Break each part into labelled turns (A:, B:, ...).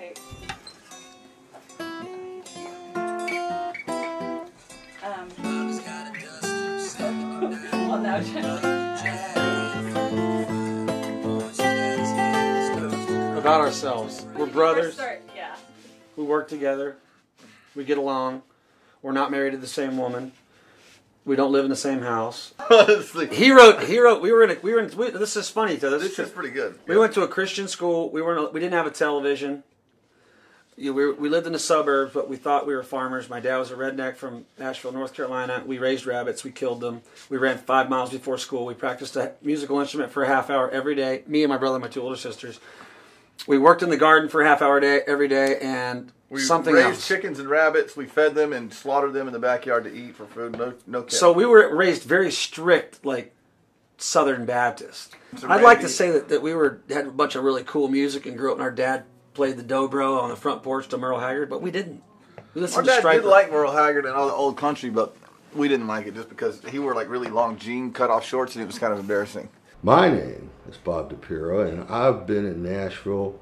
A: right. Well, now,
B: about ourselves. We're brothers.
A: Yeah.
B: We work together. We get along. We're not married to the same woman. We don't live in the same house. He wrote. We were in. This is funny.
C: This is pretty good.
B: We went to a Christian school. We didn't have a television. We lived in the suburbs, but we thought we were farmers. My dad was a redneck from Nashville, North Carolina. We raised rabbits. We killed them. We ran 5 miles before school. We practiced a musical instrument for a half hour every day. Me and my brother and my 2 older sisters. We worked in the garden for a half hour every day, and
C: we
B: something
C: raised
B: else.
C: Chickens and rabbits. We fed them and slaughtered them in the backyard to eat for food. No kidding.
B: So we were raised very strict, like Southern Baptist. I'd like to say that we had a bunch of really cool music and grew up, and our dad played the dobro on the front porch to Merle Haggard, but we didn't. We listened to
C: Our dad
B: Stryper.
C: did like Merle Haggard and all the old country, but we didn't like it just because he wore like really long jean cut-off shorts, and it was kind of embarrassing.
D: My name is Bob DePiro, and I've been in Nashville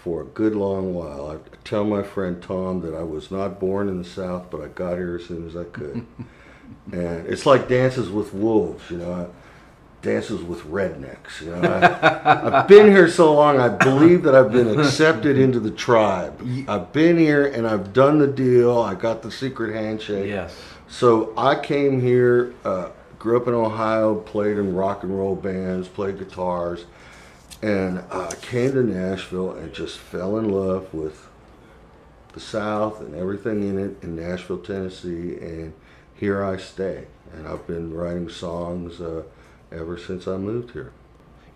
D: for a good long while. I tell my friend Tom that I was not born in the South, but I got here as soon as I could. And it's like Dances with Wolves, you know, Dances with Rednecks. You know, I've been here so long, I believe that I've been accepted into the tribe. I've been here and I've done the deal. I got the secret handshake.
E: Yes.
D: So I came here, grew up in Ohio, played in rock and roll bands, played guitars, and came to Nashville and just fell in love with the South and everything in it in Nashville, Tennessee, and here I stay. And I've been writing songs ever since I moved here.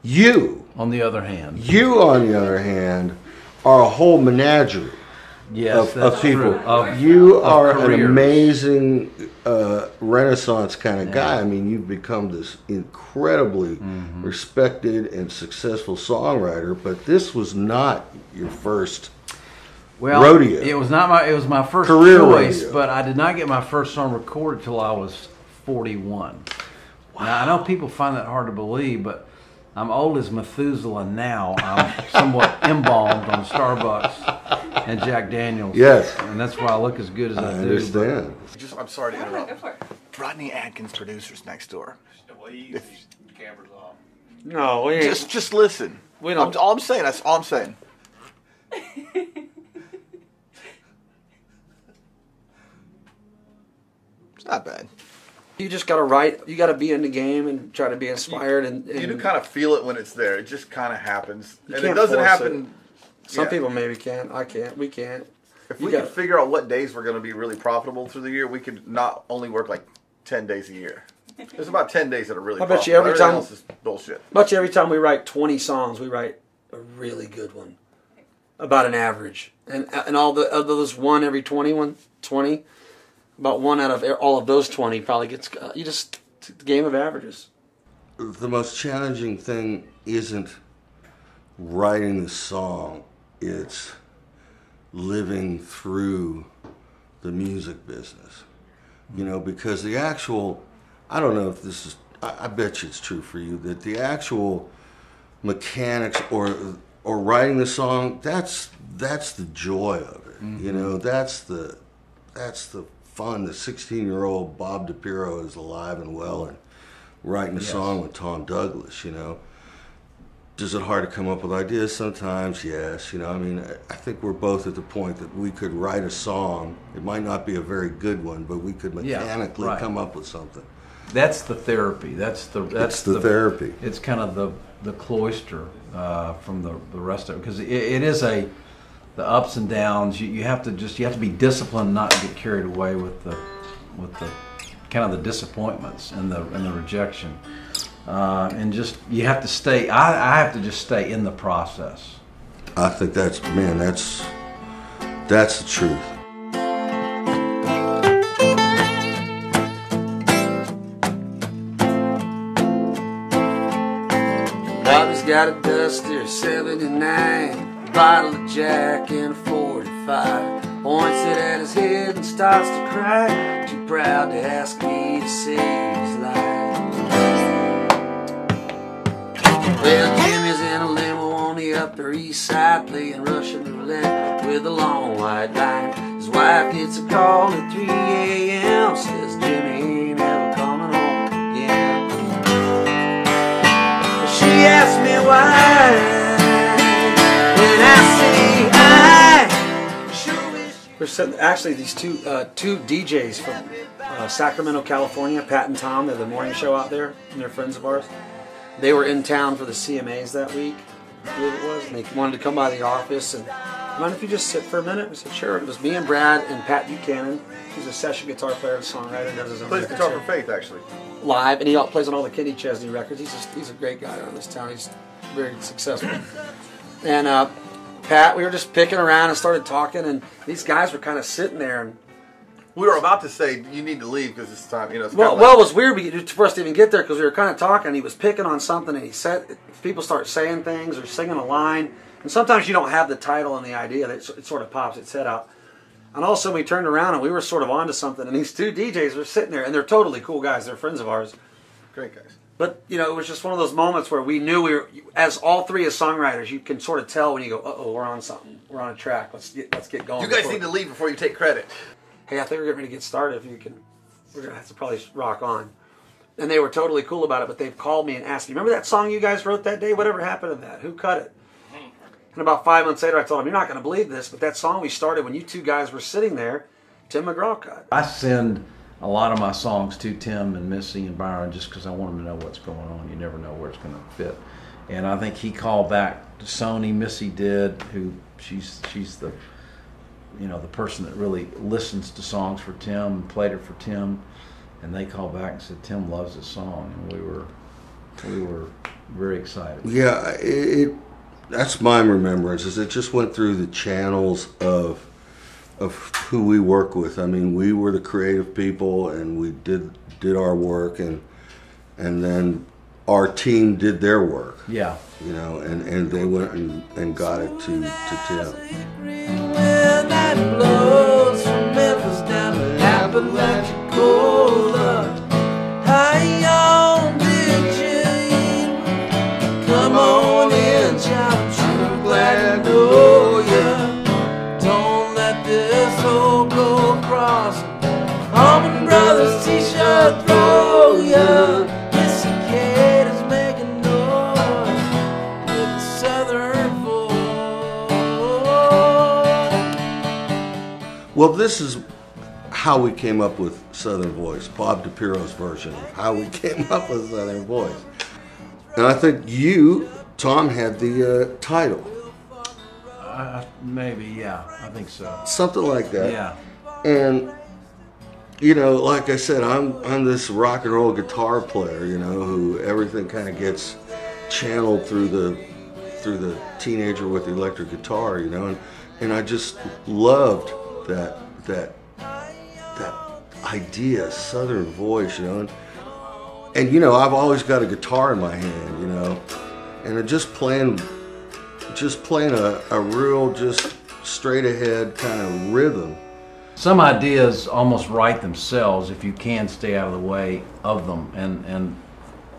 D: You,
E: on the other hand,
D: are a whole menagerie.
E: Yes,
D: of people.
E: Of
D: you are
E: careers.
D: an amazing Renaissance kind of guy. I mean, you've become this incredibly respected and successful songwriter, but this was not your first rodeo.
E: It was not it was my first
D: career
E: choice,
D: rodeo.
E: but I did not get my first song recorded till I was 41. Wow. Now, I know people find that hard to believe, but I'm old as Methuselah now. I'm somewhat embalmed on Starbucks and Jack Daniels.
D: Yes.
E: And that's why I look as good as I do.
D: understand.
C: I'm sorry to
A: Go
C: interrupt.
A: for it.
C: Rodney Adkins, producers next door.
F: The camera's off.
B: No, we ain't.
C: Just listen.
B: We don't.
C: All I'm saying. That's all I'm saying. It's not bad.
B: You just got to write. You got to be in the game and try to be inspired. And
C: You do kind of feel it when it's there. It just kind of happens, and it
B: can't
C: doesn't
B: force
C: happen.
B: Some
C: yeah.
B: people maybe can. I can't. We can't.
C: If
B: You
C: we
B: got-
C: could figure out what days we're going to be really profitable through the year, we could not only work like 10 days a year. There's about 10 days that are really
B: I bet you
C: profitable.
B: every
C: Everything
B: time-
C: else is bullshit.
B: Much every time we write 20 songs, we write a really good one, about an average, and all the of those one every 20, about one out of all of those 20 probably gets. You just it's the game of averages.
D: The most challenging thing isn't writing the song, it's living through the music business. You know, because the actual, I don't know if this is, I bet you it's true for you, that the actual mechanics or writing the song, that's the joy of it. You know, that's the fun. The 16-year-old Bob DePiro is alive and well and writing a song with Tom Douglas, you know. Is it hard to come up with ideas? Sometimes, yes. You know, I mean, I think we're both at the point that we could write a song. It might not be a very good one, but we could mechanically come up with something.
E: That's the therapy. That's the
D: therapy.
E: It's kind of the cloister from the rest of it, because it is the ups and downs. You have to be disciplined, not to get carried away with the kind of the disappointments and the rejection. And just you have to stay. I have to just stay in the process.
D: I think that's the truth.
B: Bobby's got a Duster 79, a bottle of Jack and a 45. Points it at his head and starts to cry. Too proud to ask me to save his life. Well, Jimmy's in a limo on the way up the east side playing Russian roulette with a long white line. His wife gets a call at 3 a.m. Says Jimmy ain't ever coming home again. She asked me why, and I say I sure wish. We're sitting, actually these two DJs from Sacramento, California, Pat and Tom. They're the morning show out there, and they're friends of ours. They were in town for the CMAs that week, I believe it was, and they wanted to come by the office and, mind if you just sit for a minute? We said, sure. It was me and Brad and Pat Buchanan. He's a session guitar player and songwriter. Does his own
C: Plays
B: records
C: guitar
B: here.
C: for Faith, actually.
B: Live, and he plays on all the Kenny Chesney records. He's a great guy around this town. He's very successful. And Pat, we were just picking around and started talking, and these guys were kind of sitting there. And
C: We were about to say, you need to leave because it's time. You know, it's
B: well,
C: kinda
B: it was weird for us to even get there because we were kind of talking. He was picking on something, and he said, people start saying things or singing a line, and sometimes you don't have the title and the idea. It sort of pops its head out. And all of a sudden we turned around and we were sort of onto something, and these two DJs were sitting there, and they're totally cool guys. They're friends of ours.
C: Great guys.
B: But, you know, it was just one of those moments where we knew we were, as all three as songwriters, you can sort of tell when you go, uh-oh, we're on something. We're on a track. Let's get going.
C: You guys need to leave before you take credit.
B: Hey, I think we're getting ready to get started. If you can, we're going to have to probably rock on. And they were totally cool about it, but they've called me and asked me, remember that song you guys wrote that day? Whatever happened to that? Who cut it? And about 5 months later, I told them, you're not going to believe this, but that song we started when you two guys were sitting there, Tim McGraw cut.
E: I send a lot of my songs to Tim and Missy and Byron just because I want them to know what's going on. You never know where it's going to fit. And I think he called back to Sony. Missy did, who she's the, you know, the person that really listens to songs for Tim and played it for Tim. And they called back and said Tim loves this song, and we were very excited.
D: Yeah, that's my remembrance. Is it just went through the channels of who we work with. I mean, we were the creative people, and we did our work, and then our team did their work.
E: Yeah,
D: you know, and they went and got it to Tim.
B: Come on in, child, I'm glad to know ya. Don't let this old go across. Allman Brothers t-shirt throw ya. This kid is making noise with a southern voice.
D: Well, this is how we came up with Southern Voice, Bob DiPiero's version of how we came up with Southern Voice. And I think you, Tom, had the title.
E: Maybe, yeah, I think so.
D: Something like that.
E: Yeah.
D: And, you know, like I said, I'm this rock and roll guitar player, you know, who everything kind of gets channeled through the teenager with the electric guitar, you know, and I just loved that idea, Southern Voice, you know. And you know, I've always got a guitar in my hand, you know, and just playing a real, just straight ahead kind of rhythm.
E: Some ideas almost write themselves if you can stay out of the way of them. And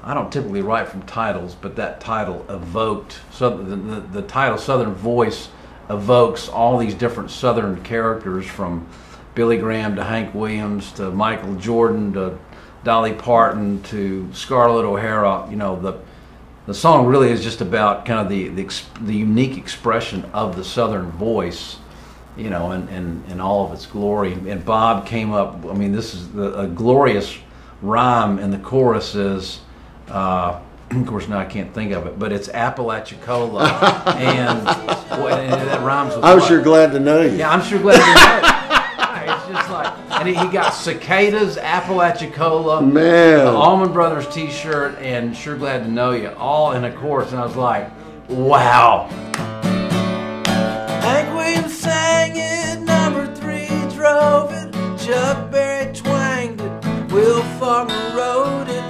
E: I don't typically write from titles, but that title evoked, so the title Southern Voice evokes all these different Southern characters, from Billy Graham to Hank Williams to Michael Jordan to Dolly Parton to Scarlett O'Hara. You know, the song really is just about kind of the unique expression of the Southern voice, you know, and all of its glory. And Bob came up, I mean, this is a glorious rhyme, and the chorus is, of course now I can't think of it, but it's Apalachicola, and that rhymes with
D: I'm
E: what?
D: sure glad to know you.
E: Yeah, I'm sure glad to know it. It's just like, and he got cicadas, Apalachicola,
D: Man,
E: the Allman Brothers t-shirt, and Sure Glad to Know You, all in a chorus, and I was like, wow.
B: Hank Williams sang it, number 3 drove it, Chuck Berry twanged it, Will Faulkner wrote it,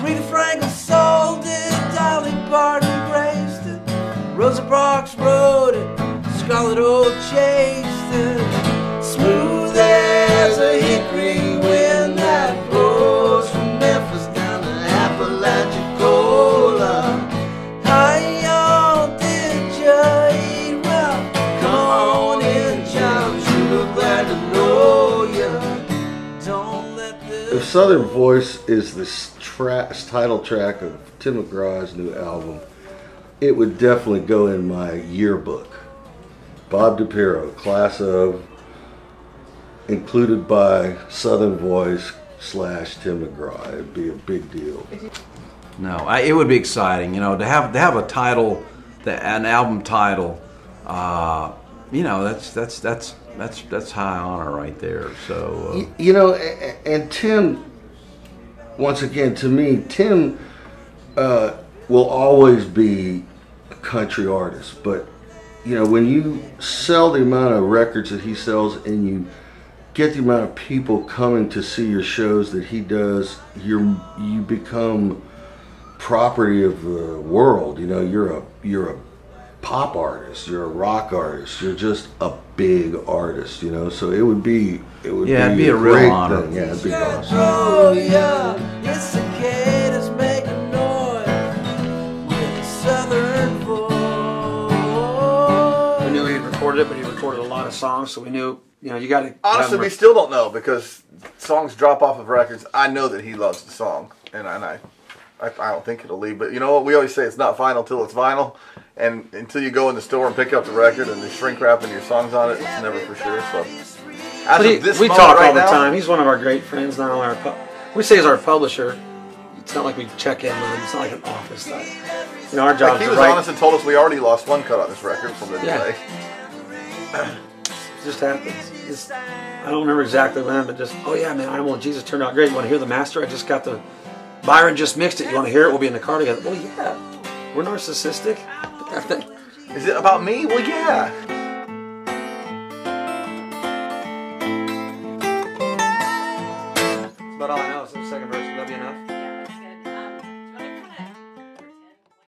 B: Rita Franklin sold it, Dolly Parton graced it, Rosa Parks wrote it, Scarlett chased it. Smooth as a hickory wind that blows from Memphis down to Apalachicola. How y'all did
D: Southern Voice is the title track of Tim McGraw's new album, it would definitely go in my yearbook. Bob DePiro, class of, included by Southern Voice / Tim McGraw. It'd be a big deal.
E: No, it would be exciting, you know, to have a title, an album title. You know, that's high honor right there. So
D: you know, and Tim, once again, to me, Tim will always be a country artist. But you know, when you sell the amount of records that he sells, and you get the amount of people coming to see your shows that he does, you become property of the world. You know, you're a pop artist, you're a rock artist, you're just a big artist, you know. So it would be
E: it'd be a real honor.
D: Thing. Yeah, it'd be awesome.
G: Oh yeah, it's cicadas making noise with a southern voice.
B: We knew he had recorded it, but he recorded a lot of songs, so we knew, you know, you got to.
C: Honestly, we still don't know because songs drop off of records. I know that he loves the song, and I don't think it'll leave. But you know what? We always say it's not final till it's vinyl. And until you go in the store and pick up the record and they shrink wrapping your songs on it, it's never for sure. So,
B: we talk all the time. He's one of our great friends. Not only we say he's our publisher. It's not like we check in with him. It's not like an office thing. You know, our job.
C: Like he was honest and told us we already lost one cut on this record from the delay.
B: It just happens. I don't remember exactly when, but just, oh yeah, man, I Want Jesus turned out great. You want to hear the master? I just got the Byron just mixed it. You want to hear it? We'll be in the car together. Well, yeah. We're narcissistic.
C: Is it about me? Well, yeah.
B: That's about all I know. So the second verse, would that be enough?